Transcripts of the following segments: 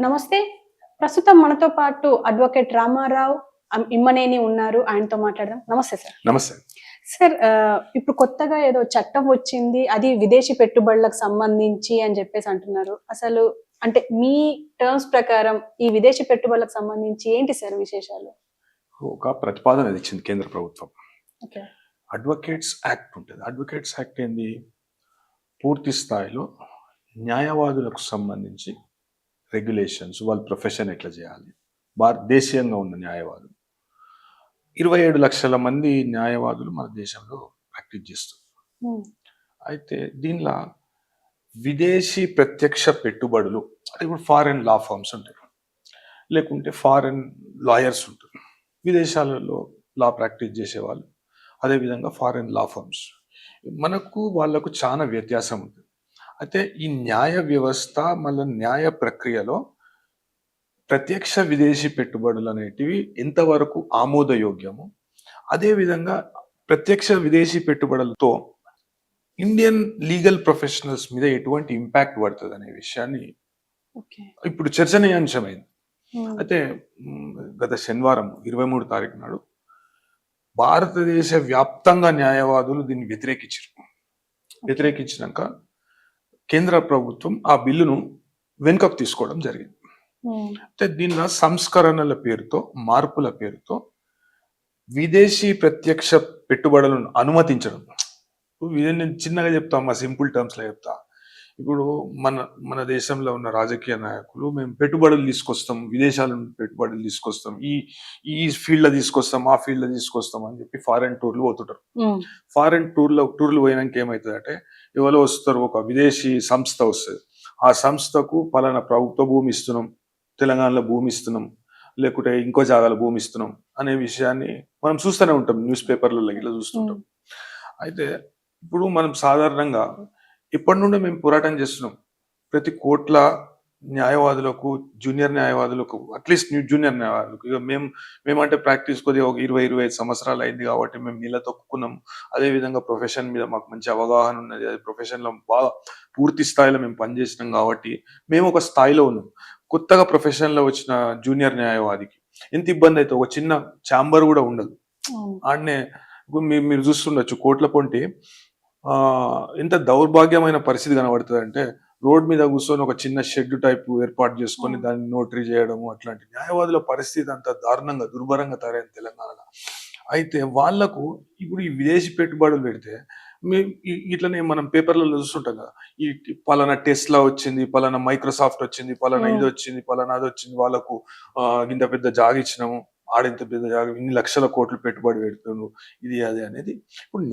నమస్తే. ప్రస్తుతం మనతో పాటు అడ్వకేట్ రామారావు ఇమ్మనేని ఉన్నారు. ఆయనతో మాట్లాడదాం. నమస్తే సార్. నమస్తే. సార్ ఇప్పుడు కొత్తగా ఏదో చట్టం వచ్చింది. అది విదేశీ పెట్టుబడులకు సంబంధించి అని జెప్పేసి అంటున్నారు. అసలు అంటే మీ టర్మ్స్ ప్రకారం ఈ విదేశీ పెట్టుబడులకు సంబంధించి ఏంటి సార్ విశేషాలు? ఒక ప్రతిపాదన ఇచ్చింది కేంద్ర ప్రభుత్వం. ఓకే. అడ్వకేట్స్ యాక్ట్ ఉంటుంది. అడ్వకేట్స్ యాక్ట్ ఏంది? పూర్తి స్థాయిలో న్యాయవాదులకు సంబంధించి రెగ్యులేషన్స్, వాళ్ళ ప్రొఫెషన్ ఎట్లా చేయాలి, దేశీయంగా ఉన్న న్యాయవాదులు 27 లక్షల మంది న్యాయవాదులు మన దేశంలో ప్రాక్టీస్ చేస్తారు. అయితే దీనిలో విదేశీ ప్రత్యక్ష పెట్టుబడులు అంటే ఇప్పుడు ఫారెన్ లా ఫర్మ్స్ ఉంటాయి, లేకుంటే ఫారెన్ లాయర్స్ ఉంటారు, విదేశాలలో లా ప్రాక్టీస్ చేసేవాళ్ళు, అదేవిధంగా ఫారెన్ లా ఫర్మ్స్. మనకు వాళ్ళకు చాలా వ్యత్యాసం ఉంటుంది. అయితే ఈ న్యాయ వ్యవస్థ మళ్ళీ న్యాయ ప్రక్రియలో ప్రత్యక్ష విదేశీ పెట్టుబడులు అనేటివి ఎంతవరకు ఆమోదయోగ్యము, అదేవిధంగా ప్రత్యక్ష విదేశీ పెట్టుబడులతో ఇండియన్ లీగల్ ప్రొఫెషనల్స్ మీద ఎటువంటి ఇంపాక్ట్ పడుతుంది అనే విషయాన్ని ఇప్పుడు చర్చనీయాంశమైంది. అయితే గత శనివారం 23 తారీఖు నాడు భారతదేశ వ్యాప్తంగా న్యాయవాదులు దీన్ని వ్యతిరేకించినాక కేంద్ర ప్రభుత్వం ఆ బిల్లును వెనుకకు తీసుకోవడం జరిగింది. అంటే దీనిలో సంస్కరణల పేరుతో, మార్పుల పేరుతో విదేశీ ప్రత్యక్ష పెట్టుబడులను అనుమతించడం. నేను చిన్నగా చెప్తా, మా సింపుల్ టర్మ్స్ లో చెప్తా. ఇప్పుడు మన దేశంలో ఉన్న రాజకీయ నాయకులు మేము పెట్టుబడులు తీసుకొస్తాం, విదేశాల నుండి పెట్టుబడులు తీసుకొస్తాం, ఈ ఫీల్డ్ లో తీసుకొస్తాం, ఆ ఫీల్డ్ లో తీసుకొస్తాం అని చెప్పి ఫారెన్ టూర్లు పోతుంటారు. ఫారెన్ టూర్లు పోయినాక ఏమవుతుంది అంటే, ఎవరో వస్తారు, ఒక విదేశీ సంస్థ వస్తుంది, ఆ సంస్థకు పలానా ప్రభుత్వ భూమి ఇస్తున్నాం, తెలంగాణలో భూమి ఇస్తున్నాం, లేకుంటే ఇంకో జాగాలో భూమి ఇస్తున్నాం అనే విషయాన్ని మనం చూస్తూనే ఉంటాం, న్యూస్ పేపర్లలో ఇట్లా చూస్తుంటాం. అయితే ఇప్పుడు మనం సాధారణంగా ఇప్పటి నుండి మేము పోరాటం చేస్తున్నాం. ప్రతి కోట్ల న్యాయవాదులకు, జూనియర్ న్యాయవాదులకు, అట్లీస్ట్ జూనియర్ న్యాయవాదులకు, ఇక మేమంటే ప్రాక్టీస్ కొద్దిగా ఒక 20-25 సంవత్సరాలు అయింది కాబట్టి మేము నీళ్ళ తొక్కున్నాం. అదేవిధంగా ప్రొఫెషన్ మీద మాకు మంచి అవగాహన ఉన్నది, అది ప్రొఫెషన్లో బాగా పూర్తి స్థాయిలో మేము పనిచేసినాం కాబట్టి మేము ఒక స్థాయిలో ఉన్నాం. కొత్తగా ప్రొఫెషన్లో వచ్చిన జూనియర్ న్యాయవాదికి ఎంత ఇబ్బంది అయితే, ఒక చిన్న ఛాంబర్ కూడా ఉండదు. ఆడనే మీరు చూస్తుండొచ్చు, కోట్ల పొంటి ఎంత దౌర్భాగ్యమైన పరిస్థితి కనబడుతుంది అంటే, రోడ్ మీద కూర్చొని ఒక చిన్న షెడ్ టైప్ ఏర్పాటు చేసుకొని దాన్ని నోటరీ చేయడము, అట్లాంటి న్యాయవాదుల పరిస్థితి అంత దారుణంగా, దుర్భరంగా తయారైంది తెలంగాణలో. అయితే వాళ్లకు ఇప్పుడు ఈ విదేశీ పెట్టుబడులు పెడితే, ఇట్లనే మనం పేపర్లలో చూస్తుంటాం కదా, ఈ పలానా టెస్లా వచ్చింది, పలానా మైక్రోసాఫ్ట్ వచ్చింది, పలానా ఇది వచ్చింది, పలానా అది వచ్చింది, వాళ్ళకు ఇంత పెద్ద జాగ ఇచ్చినాము, ఆడింత పెద్ద జాగ, ఇన్ని లక్షల కోట్లు పెట్టుబడి పెడుతున్నారు, ఇది అది అనేది. ఇప్పుడు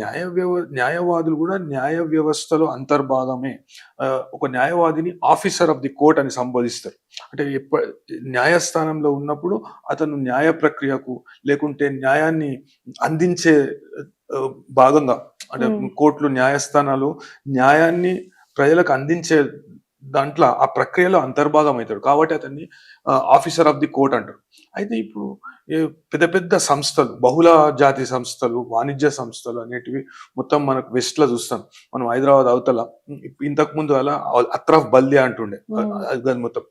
న్యాయవాదులు కూడా న్యాయ వ్యవస్థలో అంతర్భాగమే. ఒక న్యాయవాదిని ఆఫీసర్ ఆఫ్ ది కోర్ట్ అని సంబోధిస్తారు. అంటే న్యాయస్థానంలో ఉన్నప్పుడు అతను న్యాయ ప్రక్రియకు, లేకుంటే న్యాయాన్ని అందించే భాగంగా, అంటే కోర్టులు, న్యాయస్థానాలు న్యాయాన్ని ప్రజలకు అందించే దాంట్లో, ఆ ప్రక్రియలో అంతర్భాగం అవుతాడు కాబట్టి అతన్ని ఆఫీసర్ ఆఫ్ ది కోర్ట్ అంటారు. అయితే ఇప్పుడు పెద్ద పెద్ద సంస్థలు, బహుళ జాతి సంస్థలు, వాణిజ్య సంస్థలు అనేటివి మొత్తం మనకు వెస్ట్ లో చూస్తాం. మనం హైదరాబాద్ అవతల, ఇంతకు ముందు అలా అత్రఫ్ బల్దియా అంటుండే అది మొత్తం.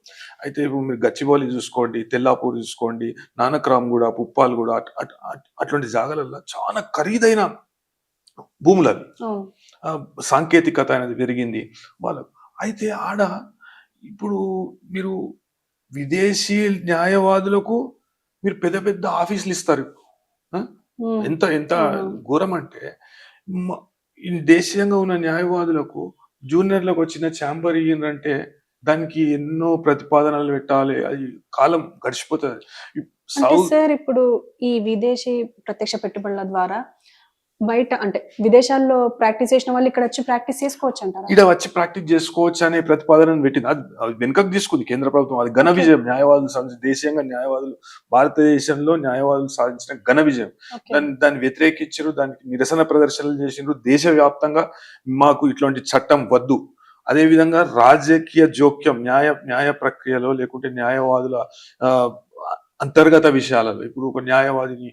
అయితే ఇప్పుడు మీరు గచ్చిబౌలి చూసుకోండి, తెల్లాపూర్ చూసుకోండి, నానక్రామ్ కూడా, పుప్పాలు కూడా, అట్లాంటి జాగాలలో చాలా ఖరీదైన భూములు అవి. సాంకేతికత అనేది పెరిగింది వాళ్ళకు. అయితే ఆడ ఇప్పుడు మీరు విదేశీ న్యాయవాదులకు మీరు పెద్ద పెద్ద ఆఫీసులు ఇస్తారు. ఎంత ఎంత ఘోరం అంటే, దేశీయంగా ఉన్న న్యాయవాదులకు జూనియర్లకు వచ్చిన ఛాంబర్ ఇయ్యంటే దానికి ఎన్నో ప్రతిపాదనలు పెట్టాలి, అది కాలం గడిచిపోతుంది. సార్ ఇప్పుడు ఈ విదేశీ ప్రత్యక్ష పెట్టుబడుల ద్వారా బయట, అంటే విదేశాల్లో ప్రాక్టీస్ చేసిన వాళ్ళు ఇక్కడ వచ్చి ప్రాక్టీస్ చేసుకోవచ్చు అంటారా? ఇక్కడ వచ్చి ప్రాక్టీస్ చేసుకోవచ్చు అనే ప్రతిపాదనను పెట్టింది. అది వెనుకకు తీసుకుంది కేంద్ర ప్రభుత్వం. అది ఘన విజయం. న్యాయవాదులు దేశీయంగా న్యాయవాదులు, భారతదేశంలో న్యాయవాదులు సాధించిన ఘన విజయం. దాన్ని వ్యతిరేకించారు, దానికి నిరసన ప్రదర్శనలు చేసిండ్రు. దేశవ్యాప్తంగా మాకు ఇట్లాంటి చట్టం వద్దు, అదేవిధంగా రాజకీయ జోక్యం న్యాయ ప్రక్రియలో, లేకుంటే న్యాయవాదుల అంతర్గత విషయాలలో, ఇప్పుడు ఒక న్యాయవాదిని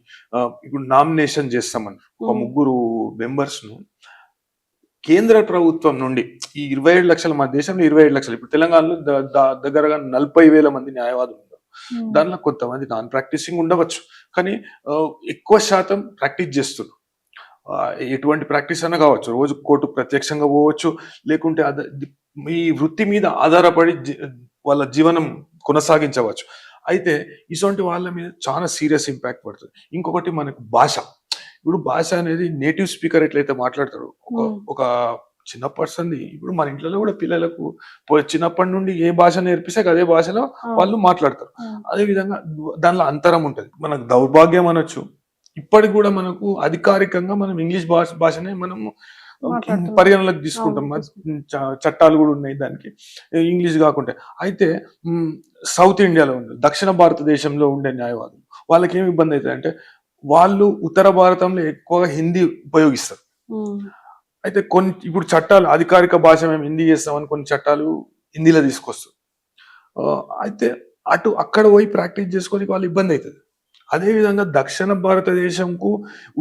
ఇప్పుడు నామినేషన్ చేస్తామని ఒక 3 మెంబర్స్ ను కేంద్ర ప్రభుత్వం నుండి ఈ 27 లక్షల, మన దేశంలో 27 లక్షలు, ఇప్పుడు తెలంగాణలో దగ్గరగా 40,000 మంది న్యాయవాదులు ఉన్నారు. దానిలో కొంతమంది నాన్ ప్రాక్టీసింగ్ ఉండవచ్చు, కానీ ఎక్కువ శాతం ప్రాక్టీస్ చేస్తున్నారు. ఎటువంటి ప్రాక్టీస్ అయినా కావచ్చు, రోజు కోర్టు ప్రత్యక్షంగా పోవచ్చు, లేకుంటే ఈ వృత్తి మీద ఆధారపడి వాళ్ళ జీవనం కొనసాగించవచ్చు. అయితే ఇటువంటి వాళ్ళ మీద చాలా సీరియస్ ఇంపాక్ట్ పడుతుంది. ఇంకొకటి మనకు భాష. ఇప్పుడు భాష అనేది నేటివ్ స్పీకర్ ఎట్లయితే మాట్లాడతారు, ఒక చిన్న పర్సన్, ఇప్పుడు మన ఇంట్లో కూడా పిల్లలకు చిన్నప్పటి నుండి ఏ భాష నేర్పిస్తే అదే భాషలో వాళ్ళు మాట్లాడతారు. అదే విధంగా దానిలో అంతరం ఉంటది. మనకు దౌర్భాగ్యం అనొచ్చు, ఇప్పటికి కూడా మనకు అధికారికంగా మనం ఇంగ్లీష్ భాషనే మనము పరిగణలోకి తీసుకుంటాం. చట్టాలు కూడా ఉన్నాయి దానికి, ఇంగ్లీష్ కాకుండా. అయితే సౌత్ ఇండియాలో ఉండే, దక్షిణ భారతదేశంలో ఉండే న్యాయవాదులు వాళ్ళకి ఏమి ఇబ్బంది అవుతుంది అంటే, వాళ్ళు ఉత్తర భారతంలో ఎక్కువగా హిందీ ఉపయోగిస్తారు. అయితే కొన్ని ఇప్పుడు చట్టాలు అధికారిక భాష మేము హిందీ చేస్తామని కొన్ని చట్టాలు హిందీలో తీసుకొస్తారు. అయితే అక్కడ పోయి ప్రాక్టీస్ చేసుకొని వాళ్ళు ఇబ్బంది అవుతుంది. అదేవిధంగా దక్షిణ భారతదేశంకు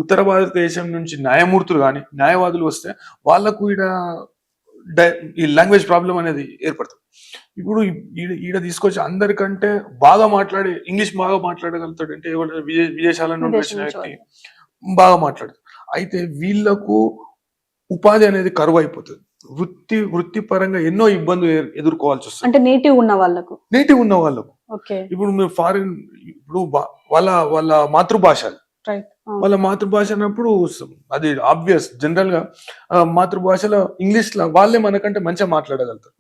ఉత్తర భారతదేశం నుంచి న్యాయమూర్తులు కానీ న్యాయవాదులు వస్తే వాళ్ళకు ఈ లాంగ్వేజ్ ప్రాబ్లం అనేది ఏర్పడుతుంది. ఇప్పుడు ఈడ తీసుకొచ్చి అందరికంటే బాగా ఇంగ్లీష్ బాగా మాట్లాడగలుగుతాడు అంటే విదేశాల నుండి వచ్చిన వ్యక్తి బాగా మాట్లాడతాడు. అయితే వీళ్ళకు ఉపాధి అనేది కరువు అయిపోతుంది. వృత్తిపరంగా ఎన్నో ఇబ్బందులు ఎదుర్కోవాల్సి వస్తుంది. అంటే నేటివ్ ఉన్న వాళ్ళకు ఇప్పుడు మీరు ఫారిన్, ఇప్పుడు వాళ్ళ మాతృభాష, వాళ్ళ మాతృభాష అన్నప్పుడు అది ఆబ్వియస్. జనరల్ గా మాతృభాషలో ఇంగ్లీష్ లో వాళ్ళే మనకంటే మంచిగా మాట్లాడగలుగుతారు.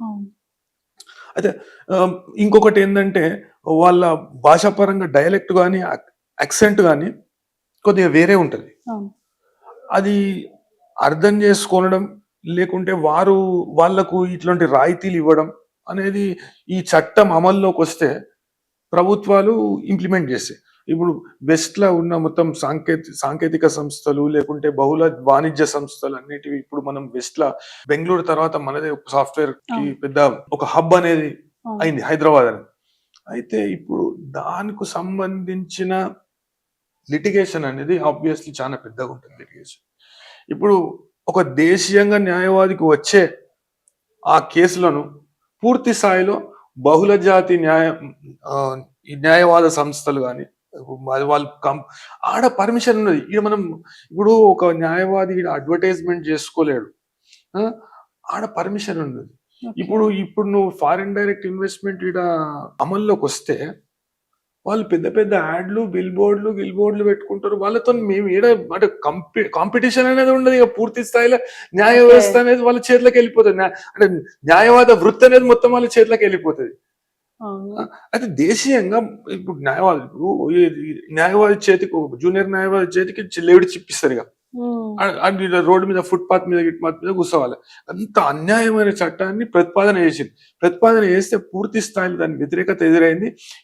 అయితే ఇంకొకటి ఏంటంటే, వాళ్ళ భాషాపరంగా డైలెక్ట్ కానీ యాక్సెంట్ కానీ కొద్దిగా వేరే ఉంటది. అది అర్థం చేసుకోవడం, లేకుంటే వాళ్లకు ఇట్లాంటి రాయితీలు ఇవ్వడం అనేది ఈ చట్టం అమల్లోకి వస్తే ప్రభుత్వాలు ఇంప్లిమెంట్ చేస్తాయి. ఇప్పుడు వెస్ట్ లో ఉన్న మొత్తం సాంకేతిక సంస్థలు, లేకుంటే బహుళ వాణిజ్య సంస్థలు అన్నిటివి ఇప్పుడు మనం వెస్ట్ లో, బెంగళూరు తర్వాత మనదే సాఫ్ట్వేర్ కి పెద్ద ఒక హబ్ అనేది అయింది, హైదరాబాద్ అనేది. అయితే ఇప్పుడు దానికి సంబంధించిన లిటిగేషన్ అనేది ఆబ్వియస్లీ చాలా పెద్దగా ఉంటుంది. లిటిగేషన్ ఇప్పుడు ఒక దేశీయంగా న్యాయవాదికి వచ్చే ఆ కేసులను పూర్తి స్థాయిలో బహుళ జాతి న్యాయవాద సంస్థలు కానీ వాళ్ళు ఆడ పర్మిషన్ ఉన్నది. మనం ఇప్పుడు ఒక న్యాయవాది అడ్వర్టైజ్మెంట్ చేసుకోలేడు, ఆడ పర్మిషన్ ఉన్నది. ఇప్పుడు నువ్వు ఫారిన్ డైరెక్ట్ ఇన్వెస్ట్మెంట్ అమల్లోకి వస్తే వాళ్ళు పెద్ద పెద్ద యాడ్లు, బిల్ బోర్డులు పెట్టుకుంటారు. వాళ్ళతో మేము అంటే కాంపిటీషన్ అనేది ఉండదు. ఇక పూర్తి స్థాయిలో న్యాయ వ్యవస్థ అనేది వాళ్ళ చేతిలోకి వెళ్ళిపోతుంది. అంటే న్యాయవాద వృత్తి అనేది మొత్తం వాళ్ళ చేతిలోకి వెళ్ళిపోతుంది. అయితే దేశీయంగా ఇప్పుడు న్యాయవాది చేతికి, జూనియర్ న్యాయవాది చేతికి లేవిడి చిప్పిస్తారు. ఇక రోడ్డు మీద, ఫుట్పాత్ మీద కూర్చోవాలి. అంత అన్యాయమైన చట్టాన్ని ప్రతిపాదన చేస్తే పూర్తి స్థాయిలో దాని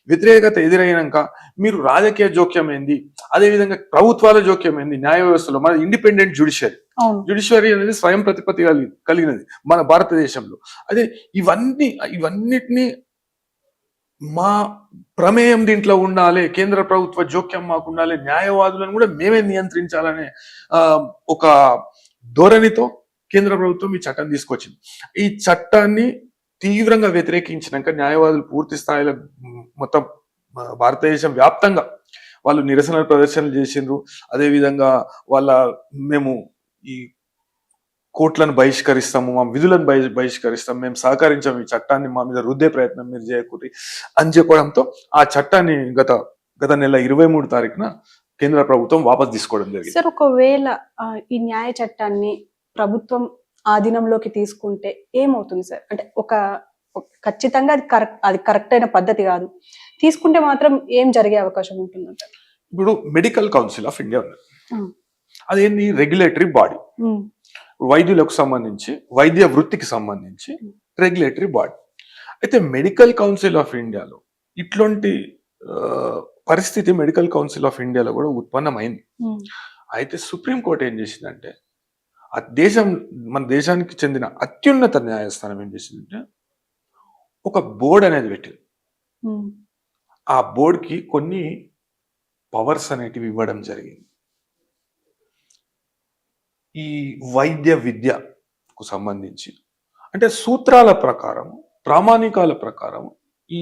వ్యతిరేకత ఎదురైనాక మీరు రాజకీయ జోక్యం ఏంది, అదేవిధంగా ప్రభుత్వాల జోక్యం ఏంది, న్యాయ వ్యవస్థలో మన ఇండిపెండెంట్ జ్యుడిషియరీ అనేది స్వయం ప్రతిపత్తి కలిగినది మన భారతదేశంలో. అదే ఇవన్నిటిని మా ప్రమేయం దీంట్లో ఉండాలి, కేంద్ర ప్రభుత్వ జోక్యం మాకు ఉండాలి, న్యాయవాదులను కూడా మేమే నియంత్రించాలనే ఒక ధోరణితో కేంద్ర ప్రభుత్వం ఈ చట్టం తీసుకొచ్చింది. ఈ చట్టాన్ని తీవ్రంగా వ్యతిరేకించినాక న్యాయవాదులు పూర్తి స్థాయిలో మొత్తం భారతదేశం వ్యాప్తంగా వాళ్ళు నిరసన ప్రదర్శనలు చేసిండ్రు. అదేవిధంగా మేము ఈ కోర్టులను బహిష్కరిస్తాము, మా విధులను బహిష్కరిస్తాము, మేము సహకరించాము, ఈ చట్టాన్ని మా మీద రుద్దే ప్రయత్నం మీరు చేయకూడదు అని చెప్పడంతో ఆ చట్టాన్ని గత నెల 23 తారీఖున కేంద్ర ప్రభుత్వం వాపస్ తీసుకోవడం జరిగింది. సార్, ఒకవేళ ఈ న్యాయ చట్టాన్ని ప్రభుత్వం ఆధీనంలోకి తీసుకుంటే ఏమవుతుంది సార్? అంటే ఖచ్చితంగా అది కరెక్ట్ అయిన పద్ధతి కాదు, తీసుకుంటే మాత్రం ఏం జరిగే అవకాశం ఉంటుందంట? ఇప్పుడు మెడికల్ కౌన్సిల్ ఆఫ్ ఇండియా ఉంది. అదేంటి? రెగ్యులేటరీ బాడీ, వైద్యులకు సంబంధించి, వైద్య వృత్తికి సంబంధించి రెగ్యులేటరీ బాడీ. అయితే మెడికల్ కౌన్సిల్ ఆఫ్ ఇండియాలో ఇట్లాంటి పరిస్థితి మెడికల్ కౌన్సిల్ ఆఫ్ ఇండియాలో కూడా ఉత్పన్నమైంది. అయితే సుప్రీంకోర్టు ఏం చేసిందంటే, మన దేశానికి చెందిన అత్యున్నత న్యాయస్థానం ఏం చేసిందంటే ఒక బోర్డు అనేది పెట్టింది. ఆ బోర్డుకి కొన్ని పవర్స్ అనేటివి ఇవ్వడం జరిగింది. ఈ వైద్య విద్యకు సంబంధించి అంటే సూత్రాల ప్రకారం, ప్రామాణికాల ప్రకారం ఈ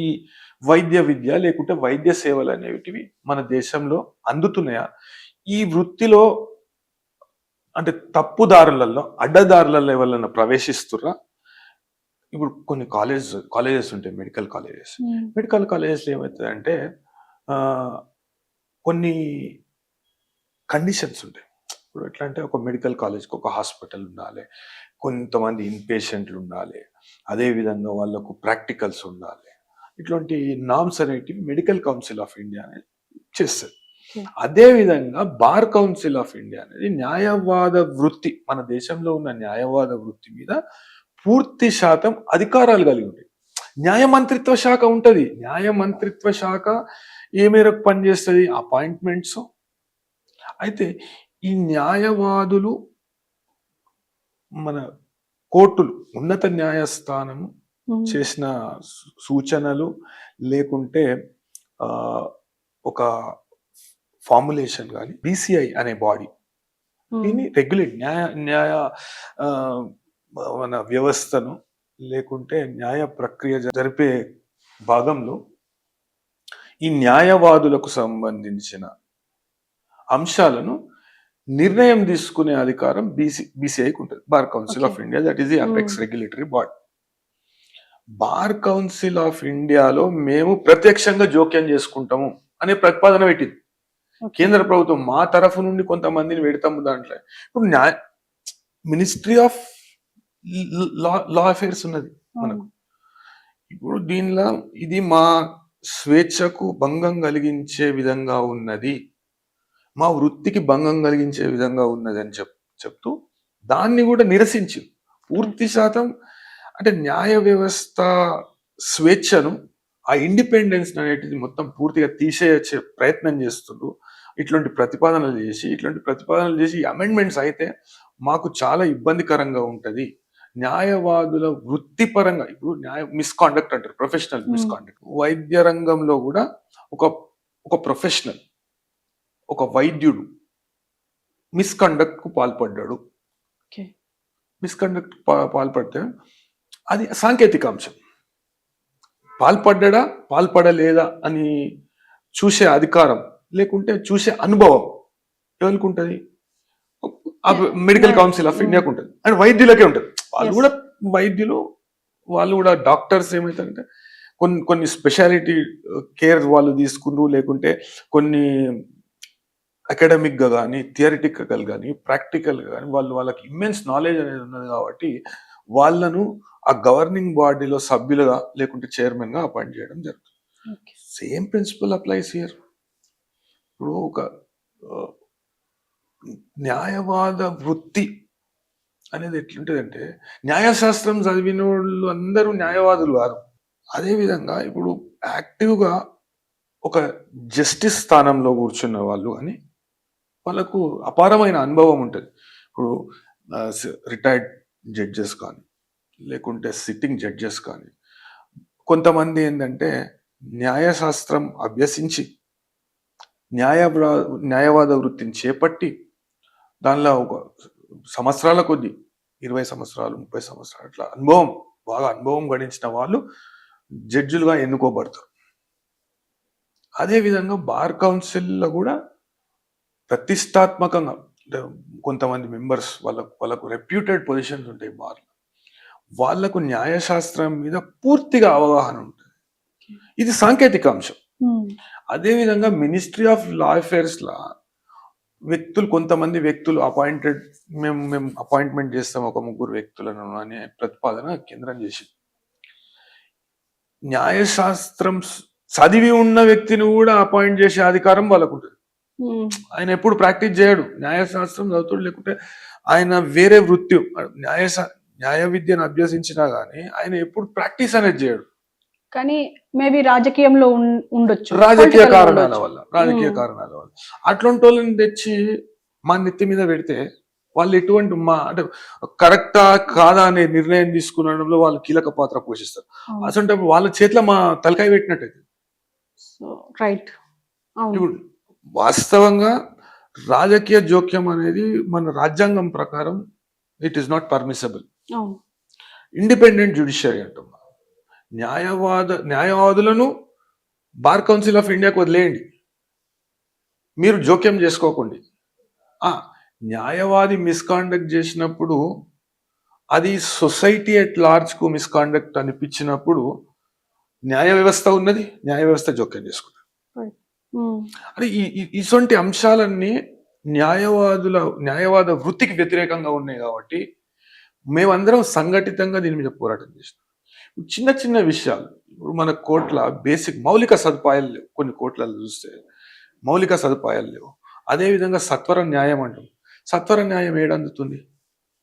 వైద్య విద్య లేకుంటే వైద్య సేవలు అనేటివి మన దేశంలో అందుతున్నాయా? ఈ వృత్తిలో అంటే తప్పుదారులలో, అడ్డదారులలో ఎవరైనా ప్రవేశిస్తుర్రా? ఇప్పుడు కొన్ని కాలేజెస్ ఉంటాయి, మెడికల్ కాలేజెస్. మెడికల్ కాలేజెస్లో ఏమవుతుందంటే కొన్ని కండిషన్స్ ఉంటాయి. ఇప్పుడు ఎట్లా అంటే ఒక మెడికల్ కాలేజ్కి ఒక హాస్పిటల్ ఉండాలి, కొంతమంది ఇన్పేషెంట్లు ఉండాలి, అదేవిధంగా వాళ్ళకు ప్రాక్టికల్స్ ఉండాలి. ఇట్లాంటి నామ్స్ అనేటివి మెడికల్ కౌన్సిల్ ఆఫ్ ఇండియా అనేది చేస్తుంది. అదేవిధంగా బార్ కౌన్సిల్ ఆఫ్ ఇండియా అనేది న్యాయవాద వృత్తి, మన దేశంలో ఉన్న న్యాయవాద వృత్తి మీద పూర్తి శాతం అధికారాలు కలిగి ఉంటాయి. న్యాయ మంత్రిత్వ శాఖ ఉంటుంది. న్యాయ మంత్రిత్వ శాఖ ఏ మేరకు పనిచేస్తుంది? అపాయింట్మెంట్స్. అయితే ఈ న్యాయవాదులు మన కోర్టులు, ఉన్నత న్యాయస్థానము చేసిన సూచనలు లేకుంటే ఒక ఫార్ములేషన్ కానీ బీసీఐ అనే బాడీ దీన్ని రెగ్యులేట్ న్యాయ మన వ్యవస్థను లేకుంటే న్యాయ ప్రక్రియ జరిపే భాగంలో ఈ న్యాయవాదులకు సంబంధించిన అంశాలను నిర్ణయం తీసుకునే అధికారం బీసీఐకి ఉంటుంది. Bar council of India, that is the apex regulatory body. Bar council of ఇండియాలో మేము ప్రత్యక్షంగా జోక్యం చేసుకుంటాము అనే ప్రతిపాదన పెట్టింది కేంద్ర ప్రభుత్వం. మా తరఫు నుండి కొంతమందిని పెడతాము దాంట్లో. ఇప్పుడు మినిస్ట్రీ ఆఫ్ లా అఫైర్స్ ఉన్నది మనకు. ఇప్పుడు దీనిలో ఇది మా స్వేచ్ఛకు భంగం కలిగించే విధంగా ఉన్నది, మా వృత్తికి భంగం కలిగించే విధంగా ఉన్నది అని చెప్తూ దాన్ని కూడా నిరసించింది. పూర్తి శాతం అంటే న్యాయ వ్యవస్థ స్వేచ్ఛను, ఆ ఇండిపెండెన్స్ అనేటిది మొత్తం పూర్తిగా తీసేయచ్చే ప్రయత్నం చేస్తుండ్రు. ఇట్లాంటి ప్రతిపాదనలు చేసి అమెండ్మెంట్స్ అయితే మాకు చాలా ఇబ్బందికరంగా ఉంటుంది. న్యాయవాదుల వృత్తిపరంగా ఇప్పుడు మిస్కాండక్ట్ అంటారు, ప్రొఫెషనల్ మిస్కాండక్ట్. వైద్య రంగంలో కూడా ఒక ప్రొఫెషనల్, ఒక వైద్యుడు మిస్కండక్ట్ కు పాల్పడ్డాడు. మిస్కండక్ట్ పాల్పడితే అది సాంకేతిక అంశం. పాల్పడ్డా పాల్పడలేదా అని చూసే అధికారం లేకుంటే చూసే అనుభవం ఎవరికి ఉంటుంది? మెడికల్ కౌన్సిల్ ఆఫ్ ఇండియాకి ఉంటుంది. అండ్ వైద్యులకే ఉంటుంది. వాళ్ళు కూడా డాక్టర్స్ ఏమవుతారంటే కొన్ని స్పెషాలిటీ కేర్ వాళ్ళు తీసుకుంటూ, లేకుంటే కొన్ని అకాడమిక్ గా కానీ, థియరిటికల్ కానీ, ప్రాక్టికల్ గా కానీ వాళ్ళకి ఇమ్మెన్స్ నాలెడ్జ్ అనేది ఉన్నది కాబట్టి వాళ్ళను ఆ గవర్నింగ్ బాడీలో సభ్యులుగా లేకుంటే చైర్మన్ గా అపాయింట్ చేయడం జరుగుతుంది. Same principle applies here. ఇప్పుడు ఒక న్యాయవాద వృత్తి అనేది ఎట్లుంటుందంటే, న్యాయశాస్త్రం చదివిన వాళ్ళు అందరూ న్యాయవాదులు కాదు. అదేవిధంగా ఇప్పుడు యాక్టివ్గా ఒక జస్టిస్ స్థానంలో కూర్చున్న వాళ్ళు అని వాళ్ళకు అపారమైన అనుభవం ఉంటుంది. ఇప్పుడు రిటైర్డ్ జడ్జెస్ కానీ, లేకుంటే సిట్టింగ్ జడ్జెస్ కానీ, కొంతమంది ఏంటంటే న్యాయశాస్త్రం అభ్యసించి న్యాయవాద వృత్తిని చేపట్టి దానిలో ఒక సంవత్సరాల కొద్దీ 20 సంవత్సరాలు 30 సంవత్సరాలు అట్లా బాగా అనుభవం గడించిన వాళ్ళు జడ్జిలుగా ఎన్నుకోబడతారు. అదేవిధంగా బార్ కౌన్సిల్లో కూడా ప్రతిష్టాత్మకంగా కొంతమంది మెంబర్స్ వాళ్ళకు రెప్యూటెడ్ పొజిషన్స్ ఉంటాయి బార్లో. వాళ్లకు న్యాయశాస్త్రం మీద పూర్తిగా అవగాహన ఉంటుంది. ఇది సాంకేతిక అంశం. అదేవిధంగా మినిస్ట్రీ ఆఫ్ లా అఫైర్స్ లా కొంతమంది వ్యక్తులు మేము అపాయింట్మెంట్ చేస్తాం ఒక 3 వ్యక్తులను అనే ప్రతిపాదన కేంద్రం చేసింది. న్యాయశాస్త్రం చదివి ఉన్న వ్యక్తిని కూడా అపాయింట్ చేసే అధికారం వాళ్ళకు ఉంటుంది. ఆయన ఎప్పుడు ప్రాక్టీస్ చేయడు, న్యాయశాస్త్రం చదువుతాడు, లేకుంటే ఆయన వేరే వృత్తి న్యాయ విద్యను అభ్యసించినా గానీ ఆయన ఎప్పుడు ప్రాక్టీస్ అనేది చేయడు. కానీ మేబీ రాజకీయంలో ఉండొచ్చు, రాజకీయ కారణాల వల్ల అట్లాంటి వాళ్ళని తెచ్చి మా నెత్తి మీద పెడితే వాళ్ళు ఎటువంటి అంటే కరెక్టా కాదా అనే నిర్ణయం తీసుకునడంలో వాళ్ళు కీలక పాత్ర పోషిస్తారు. అసలు వాళ్ళ చేతిలో మా తలకాయ పెట్టినట్టయితే. ఇప్పుడు వాస్తవంగా రాజకీయ జోక్యం అనేది మన రాజ్యాంగం ప్రకారం ఇట్ ఈస్ నాట్ పర్మిసబుల్. అవును. ఇండిపెండెంట్ జ్యుడిషియరీ అంటాం. న్యాయవాదులను బార్ కౌన్సిల్ ఆఫ్ ఇండియాకి వదిలేయండి, మీరు జోక్యం చేసుకోకండి. ఆ న్యాయవాది మిస్కాండక్ట్ చేసినప్పుడు అది సొసైటీ ఎట్ లార్జ్ కు మిస్కాండక్ట్ అనిపించినప్పుడు న్యాయ వ్యవస్థ ఉన్నది, న్యాయ వ్యవస్థ జోక్యం చేసుకుంటుంది. అది ఇటువంటి అంశాలన్నీ న్యాయవాద వృత్తికి వ్యతిరేకంగా ఉన్నాయి కాబట్టి మేమందరం సంఘటితంగా దీని మీద పోరాటం చేసినాం. చిన్న చిన్న విషయాలు, ఇప్పుడు మన కోట్ల బేసిక్ మౌలిక సదుపాయాలు లేవు, కొన్ని కోట్లలో చూస్తే మౌలిక సదుపాయాలు లేవు. అదేవిధంగా సత్వర న్యాయం అంటాం, సత్వర న్యాయం ఏడందుతుంది,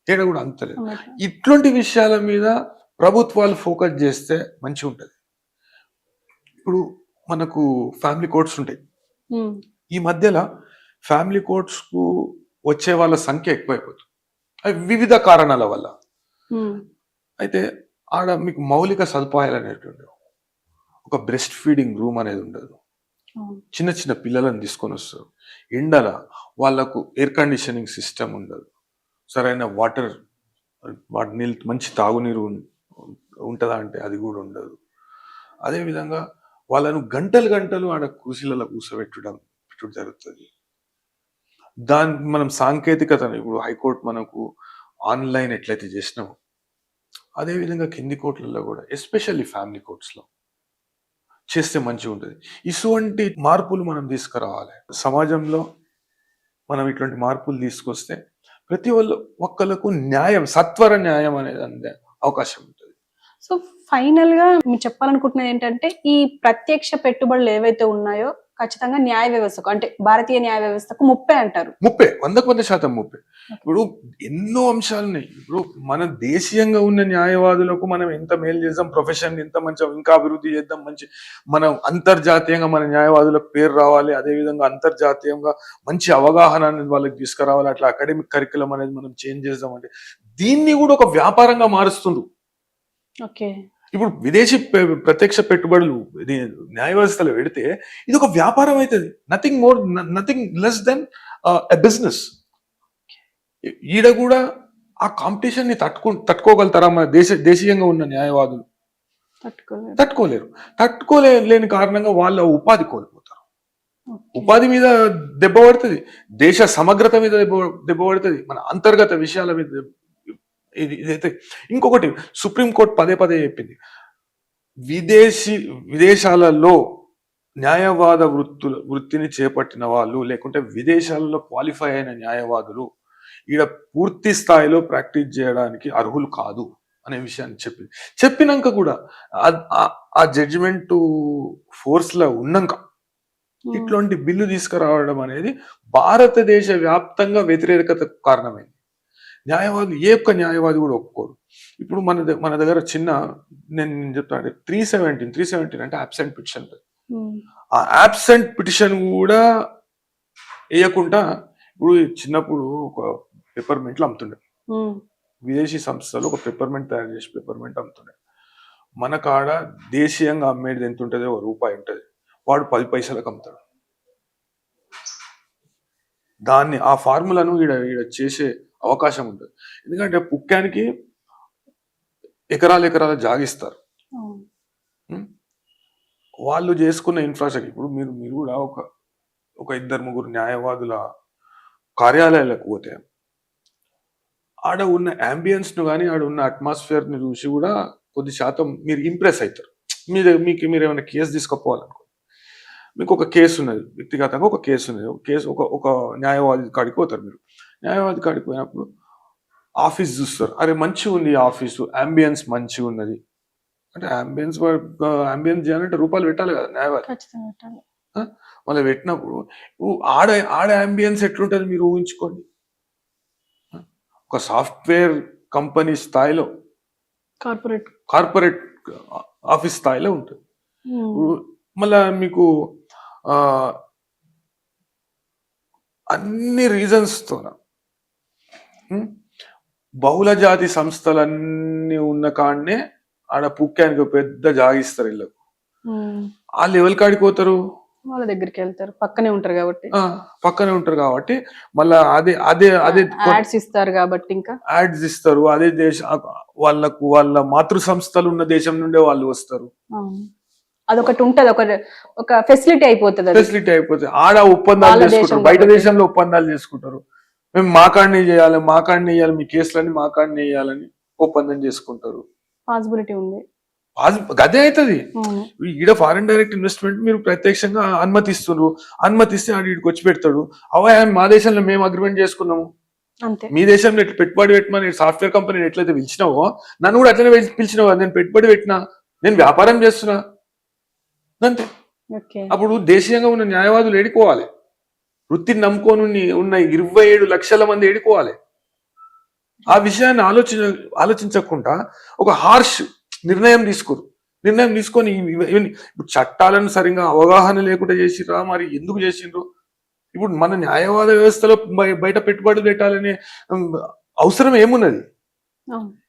ఏడ కూడా అంతలేదు. ఇట్లాంటి విషయాల మీద ప్రభుత్వాలు ఫోకస్ చేస్తే మంచిగా ఉంటుంది. ఇప్పుడు మనకు ఫ్యామిలీ కోర్ట్స్ ఉంటాయి, ఈ మధ్యలో ఫ్యామిలీ కోర్ట్స్ కు వచ్చే వాళ్ళ సంఖ్య ఎక్కువైపోతుంది, అవి వివిధ కారణాల వల్ల. అయితే ఆడ మీకు మౌలిక సదుపాయాలు అనేటువంటి ఒక బ్రెస్ట్ ఫీడింగ్ రూమ్ అనేది ఉండదు. చిన్న చిన్న పిల్లలను తీసుకొని వస్తారు, ఎండల వాళ్ళకు ఎయిర్ కండిషనింగ్ సిస్టమ్ ఉండదు, సరైన వాటర్ నీళ్ళు మంచి తాగునీరు ఉంటుందా అంటే అది కూడా ఉండదు. అదేవిధంగా వాళ్ళను గంటలు గంటలు ఆడ కుర్చీలలో కూర్చోబెట్టడం జరుగుతుంది. దాన్ని మనం సాంకేతికతను ఇప్పుడు హైకోర్టు మనకు ఆన్లైన్ ఎట్లయితే చేసినామో అదేవిధంగా కింది కోర్టులలో కూడా ఎస్పెషల్లీ ఫ్యామిలీ కోర్ట్స్లో చేస్తే మంచిగా ఉంటుంది. ఇటువంటి మార్పులు మనం తీసుకురావాలి సమాజంలో. మనం ఇటువంటి మార్పులు తీసుకొస్తే ప్రతి ఒక్కళ్ళకు న్యాయం, సత్వర న్యాయం అనేది అందే అవకాశం ఉంటుంది. సో ఫైనల్ గా మీరు చెప్పాలనుకుంటున్నది ఏంటంటే ఈ ప్రత్యక్ష పెట్టుబడులు ఏవైతే ఉన్నాయో ఖచ్చితంగా న్యాయ వ్యవస్థకు, అంటే భారతీయ న్యాయ వ్యవస్థకు ముప్పే అంటారు. 100% ముప్పే. ఇప్పుడు ఎన్నో అంశాలు ఉన్నాయి. ఇప్పుడు మన దేశీయంగా ఉన్న న్యాయవాదులకు మనం ఎంత మేలు చేద్దాం, ప్రొఫెషన్ ఎంత మంచిగా ఇంకా అభివృద్ధి చేద్దాం, మనం అంతర్జాతీయంగా మన న్యాయవాదులకు పేరు రావాలి, అదేవిధంగా అంతర్జాతీయంగా మంచి అవగాహన అనేది వాళ్ళకి తీసుకురావాలి, అట్లా అకాడమిక్ కరికులం అనేది మనం చేంజ్ చేద్దాం అంటే దీన్ని కూడా ఒక వ్యాపారంగా మారుస్తుంది. ఓకే, ఇప్పుడు విదేశీ ప్రత్యక్ష పెట్టుబడులు న్యాయ వ్యవస్థలో పెడితే ఇది ఒక వ్యాపారం అవుతుంది, nothing less than a business. ఈడ కూడా ఆ కాంపిటీషన్ ని తట్టుకోగలుగుతారా మన దేశీయంగా ఉన్న న్యాయవాదులు? తట్టుకోలేని కారణంగా వాళ్ళ ఉపాధి కోల్పోతారు. ఉపాధి మీద దెబ్బ పడుతుంది, దేశ సమగ్రత మీద దెబ్బ పడుతుంది, మన అంతర్గత విషయాల మీద. ఇదైతే ఇంకొకటి సుప్రీంకోర్టు పదే చెప్పింది, విదేశాలలో న్యాయవాద వృత్తిని చేపట్టిన వాళ్ళు లేకుంటే విదేశాలలో క్వాలిఫై అయిన న్యాయవాదులు ఈడ పూర్తి స్థాయిలో ప్రాక్టీస్ చేయడానికి అర్హులు కాదు అనే విషయాన్ని చెప్పినాక కూడా ఆ జడ్జిమెంట్ ఫోర్స్ లో ఉన్నాక ఇట్లాంటి బిల్లు తీసుకురావడం అనేది భారతదేశ వ్యాప్తంగా వ్యతిరేకతకు కారణమైంది. ఏ ఒక్క న్యాయవాది కూడా ఒప్పుకోరు. ఇప్పుడు మన దగ్గర నేను చెప్తాను 317 అంటే అబ్సెంట్ పిటిషన్. ఆ అబ్సెంట్ పిటిషన్ కూడా వేయకుండా ఇప్పుడు చిన్నప్పుడు ఒక పెప్పర్మెంట్లు అమ్ముతుండే, విదేశీ సంస్థలు ఒక పెప్పర్మెంట్ తయారు చేసి పెప్పర్మెంట్ అమ్ముతుండే. మన కాడ దేశీయంగా అమ్మేది ఎంత ఉంటుంది, ₹1 ఉంటుంది, వాడు 10 పైసలకు అమ్ముతాడు. దాన్ని ఆ ఫార్ములాను ఈడ చేసే అవకాశం ఉంటుంది. ఎందుకంటే పుక్కానికి ఎకరాల జాగిస్తారు, వాళ్ళు చేసుకున్న ఇన్ఫ్రాస్ట్రక్చర్. ఇప్పుడు మీరు కూడా ఒక 2-3 న్యాయవాదుల కార్యాలయాలకు పోతే ఆడ ఉన్న అంబియన్స్ ను కానీ ఆడ ఉన్న అట్మాస్ఫియర్ ని చూసి కూడా కొద్ది శాతం మీరు ఇంప్రెస్ అవుతారు. మీరు ఏమైనా కేసు తీసుకుపోవాలనుకో, మీకు ఒక కేసు ఉన్నది, వ్యక్తిగతంగా ఒక కేసు ఉన్నది, ఒక న్యాయవాది కాడికి పోతారు. మీరు న్యాయవాది కాడికి పోయినప్పుడు ఆఫీస్ చూస్తారు, అరే మంచిగా ఉంది ఆఫీసు, అంబియన్స్ మంచిగా ఉన్నది అంటే అంబియన్స్ చేయాలంటే రూపాయలు పెట్టాలి కదా న్యాయవాది. మళ్ళీ పెట్టినప్పుడు ఆడ అంబియన్స్ ఎట్లుంటుంది మీరు ఊహించుకోండి. ఒక సాఫ్ట్వేర్ కంపెనీ స్థాయిలో, కార్పొరేట్ ఆఫీస్ స్థాయిలో ఉంటుంది. మళ్ళా మీకు అన్ని రీజన్స్తో బహుళ జాతి సంస్థలన్నీ ఉన్న కాడనే ఆడ పుక్కానికి పెద్ద జాగిస్తారు ఇళ్ళకు. ఆ లెవెల్ కాడికి పోతారు, వాళ్ళ దగ్గరికి వెళ్తారు, పక్కనే ఉంటారు కాబట్టి. పక్కనే ఉంటారు కాబట్టి మళ్ళా అదే అదే అదే యాడ్స్ ఇస్తారు కాబట్టి ఇంకా యాడ్స్ ఇస్తారు. అదే వాళ్ళకు వాళ్ళ మాతృ సంస్థలు ఉన్న దేశం నుండే వాళ్ళు వస్తారు. అదొకటి ఉంటది, ఒక ఫెసిలిటీ అయిపోతుంది. ఫెసిలిటీ అయిపోతుంది. ఆడ ఒప్పందాలు వాళ్ళ చేసుకుంటారు, దేశం బయట కాబట్టి. దేశంలో ఒప్పందాలు చేసుకుంటారు. మేము మా కాడనే చేయాలి, మా కాడనే వేయాలి, మీ కేసులన్నీ మా కాడనే వేయాలని ఒప్పందం చేసుకుంటారు. పాసిబిలిటీ ఉంది. అదే అవుతుంది. ఈడ ఫారిన్ డైరెక్ట్ ఇన్వెస్ట్మెంట్ మీరు ప్రత్యక్షంగా అనుమతిస్తున్నారు. అనుమతిస్తే ఆడ ఈడికి వచ్చి పెడతాడు. మా దేశంలో మేము అగ్రిమెంట్ చేసుకున్నాము, అంతే. మీ దేశంలో ఎట్లా పెట్టుబడి పెట్టమని సాఫ్ట్వేర్ కంపెనీని ఎట్లయితే పిలిచినావో నన్ను కూడా అట్లనే పిలిచినావా. నేను పెట్టుబడి పెట్టినా, నేను వ్యాపారం చేస్తున్నా, అంతే. అప్పుడు దేశీయంగా ఉన్న న్యాయవాదులు ఏడుకోవాలి, వృత్తిని నమ్ముకొని ఉన్న 27 లక్షల మంది ఏడుకోవాలి. ఆ విషయాన్ని ఆలోచించకుండా ఒక హార్ష్ నిర్ణయం తీసుకొని ఇప్పుడు చట్టాలను సరిగా అవగాహన లేకుండా చేసిర్రా, మరి ఎందుకు చేసిండ్రు? ఇప్పుడు మన న్యాయవాద వ్యవస్థలో బయట పెట్టుబడులు పెట్టాలనే అవసరం ఏమున్నది?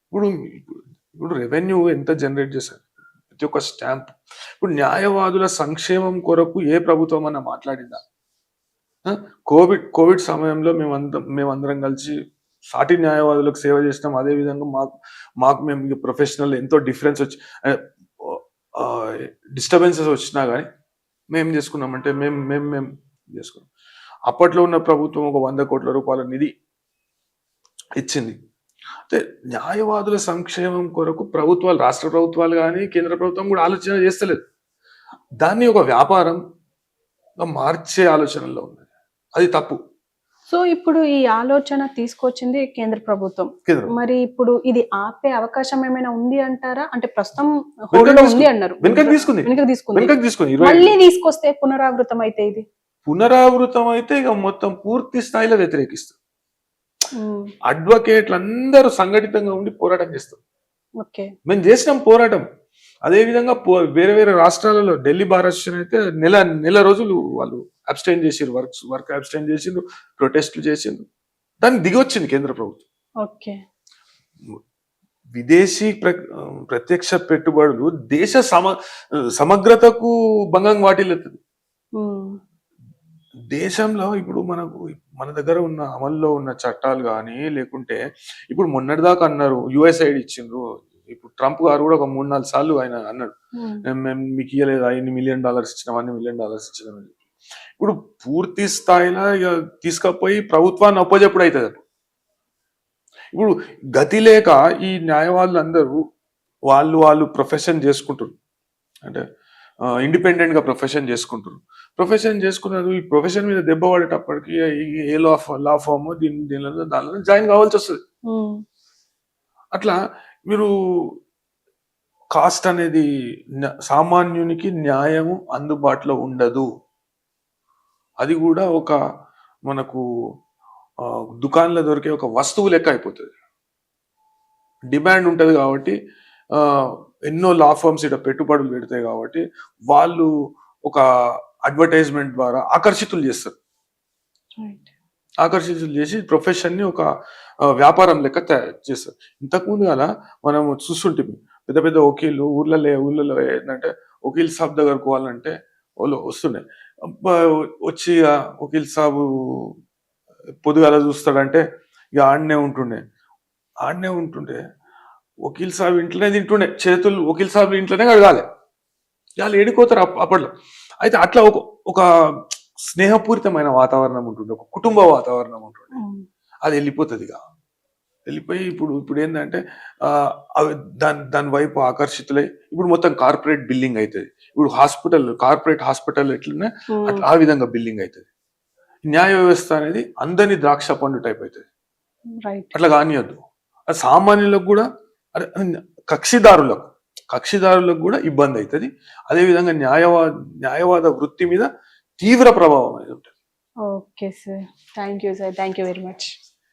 ఇప్పుడు రెవెన్యూ ఎంత జనరేట్ చేశారు, ప్రతి ఒక్క స్టాంప్. ఇప్పుడు న్యాయవాదుల సంక్షేమం కొరకు ఏ ప్రభుత్వం అన్న మాట్లాడిందా? కోవిడ్ సమయంలో మేమందరం కలిసి సాటి న్యాయవాదులకు సేవ చేసినాం. అదే విధంగా మాకు మేము ప్రొఫెషనల్ ఎంతో డిఫరెన్స్ డిస్టర్బెన్సెస్ వచ్చినా కానీ మేము చేసుకున్నామంటే మేము చేసుకున్నాం. అప్పట్లో ఉన్న ప్రభుత్వం ఒక 100 కోట్ల రూపాయల నిధి ఇచ్చింది. అంటే న్యాయవాదుల సంక్షేమం కొరకు ప్రభుత్వాలు, రాష్ట్ర ప్రభుత్వాలు కానీ కేంద్ర ప్రభుత్వం కూడా ఆలోచన చేస్తలేదు. దాన్ని ఒక వ్యాపారంగా మార్చే ఆలోచనలో ఉంది. అది తప్పు. సో ఇప్పుడు ఈ ఆలోచన తీసుకొచ్చింది కేంద్ర ప్రభుత్వం. మరి ఇప్పుడు ఇది ఆపే అవకాశం ఏమైనా ఉంది అంటారా? అంటే ప్రస్తుతం ఉంది అన్నారు, వెనకకి తీసుకుంది. మళ్ళీ తీసుకొస్తే పునరావృతం అయితే ఇక మొత్తం పూర్తి స్థాయిలో వ్యతిరేకిస్తారు. అడ్వకేట్లు అందరూ సంఘటితంగా ఉండి పోరాటం చేస్తారు. మేము చేసినాం పోరాటం. అదే విధంగా వేరే వేరే రాష్ట్రాలలో ఢిల్లీ బార్ అసోసియేషన్ అయితే నెల రోజులు వాళ్ళు అబ్స్టైన్ చేసిరు, వర్క్ అబ్స్టైన్ చేసిండ్రు, ప్రొటెస్ట్లు చేసిండ్రు. దానికి దిగి వచ్చింది కేంద్ర ప్రభుత్వం. విదేశీ ప్రత్యక్ష పెట్టుబడులు దేశ సమగ్రతకు భంగం వాటిల్లుతుంది. దేశంలో ఇప్పుడు మన దగ్గర ఉన్న అమల్లో ఉన్న చట్టాలు కానీ లేకుంటే ఇప్పుడు మొన్నటిదాకా అన్నారు USAID ఇచ్చిండ్రు. ఇప్పుడు ట్రంప్ గారు కూడా ఒక 3-4 సార్లు ఆయన అన్నాడు, మేము మీకు ఇవ్వలేదు, $1 మిలియన్ ఇచ్చినాం, $1 మిలియన్ ఇచ్చినాం. ఇప్పుడు పూర్తి స్థాయిలో ఇక తీసుకపోయి ప్రభుత్వాన్ని అప్పచెప్పుడు అవుతుంది. ఇప్పుడు గతి లేక ఈ న్యాయవాదులు అందరూ వాళ్ళు ప్రొఫెషన్ చేసుకుంటారు, అంటే ఇండిపెండెంట్ గా ప్రొఫెషన్ చేసుకున్నారు. ఈ ప్రొఫెషన్ మీద దెబ్బ పడేటప్పటికి ఏ లా ఫామ్ దానిలో జాయిన్ కావాల్సి వస్తుంది. అట్లా మీరు కాస్ట్ అనేది సామాన్యునికి న్యాయము అందుబాటులో ఉండదు. అది కూడా ఒక మనకు దుకాణంలో దొరికే ఒక వస్తువు లెక్క అయిపోతుంది. డిమాండ్ ఉంటుంది కాబట్టి ఎన్నో లా ఫర్మ్స్ ఇక్కడ పెట్టుబడులు పెడతాయి కాబట్టి వాళ్ళు ఒక అడ్వర్టైజ్మెంట్ ద్వారా ఆకర్షితులు చేసి ప్రొఫెషన్ ని ఒక వ్యాపారం లెక్క చేస్తారు. ఇంతకుముందు అలా మనం చూస్తుంటే పెద్ద పెద్ద ఊర్లలో ఏంటంటే వకీల్ సాబ్ దగ్గరకు పోవాలంటే వాళ్ళు వస్తున్నాయి, వచ్చి వకీల్ సాబు పొద్దుగాల చూస్తాడంటే ఇక ఆడనే ఉంటుండే వకీల్ సాబ్ ఇంట్లోనే తింటుండే, చేతులు వకీల్ సాబ్ ఇంట్లోనే కడగాలి, వాళ్ళు ఏడిపోతారు అప్పట్లో. అయితే అట్లా ఒక స్నేహపూరితమైన వాతావరణం ఉంటుండే, ఒక కుటుంబ వాతావరణం ఉంటుండే. అది వెళ్ళిపోయి ఇప్పుడు ఏంటంటే దాని వైపు ఆకర్షితులై ఇప్పుడు మొత్తం కార్పొరేట్ బిల్డింగ్ అవుతుంది. ఇప్పుడు కార్పొరేట్ హాస్పిటల్ ఎట్లనే అట్లా ఆ విధంగా బిల్డింగ్ అవుతుంది. న్యాయ వ్యవస్థ అనేది అందరినీ ద్రాక్ష పండు టైప్ అవుతుంది. అట్లా కానియద్దు. అది సామాన్యులకు కూడా, కక్షిదారులకు కూడా ఇబ్బంది అవుతుంది. అదేవిధంగా న్యాయవాద వృత్తి మీద తీవ్ర ప్రభావం అనేది ఉంటుంది. Okay sir, thank you very much.